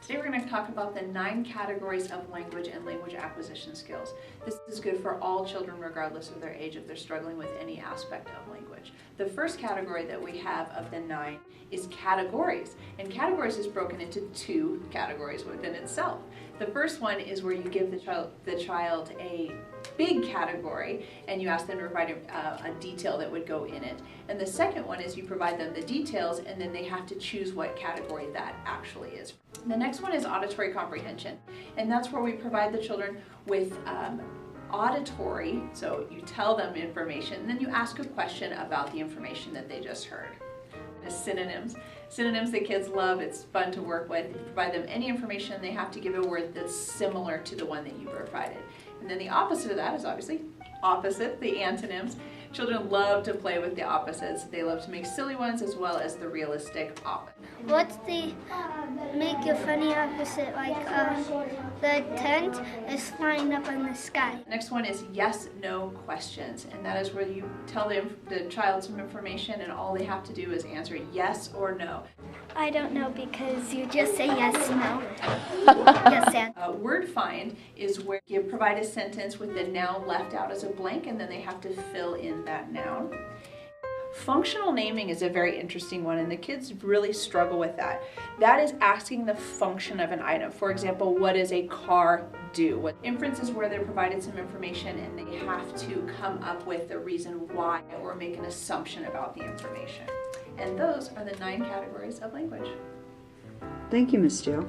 Today we're going to talk about the 9 categories of language and language acquisition skills. This is good for all children regardless of their age if they're struggling with any aspect of language. The first category that we have of the 9 is categories. And categories is broken into 2 categories within itself. The first one is where you give the child a big category and you ask them to provide a detail that would go in it. And the second one is you provide them the details and then they have to choose what category that actually is. The next one is auditory comprehension, and that's where we provide the children with auditory, so you tell them information and then you ask a question about the information that they just heard. Synonyms. Synonyms the kids love, it's fun to work with. You provide them any information, they have to give a word that's similar to the one that you provided. And then the opposite of that is obviously opposite, the antonyms. Children love to play with the opposites. They love to make silly ones as well as the realistic opposite. What's the make a funny opposite, like the tent is flying up in the sky? Next one is yes/no questions, and that is where you tell the child some information and all they have to do is answer yes or no. I don't know because you just say yes, no. Yes, and. Word find is where you provide a sentence with the noun left out as a blank and then they have to fill in that noun. Functional naming is a very interesting one and the kids really struggle with that. That is asking the function of an item. For example, what does a car do? Inference is where they're provided some information and they have to come up with the reason why or make an assumption about the information. And those are the 9 categories of language. Thank you, Ms. Jill.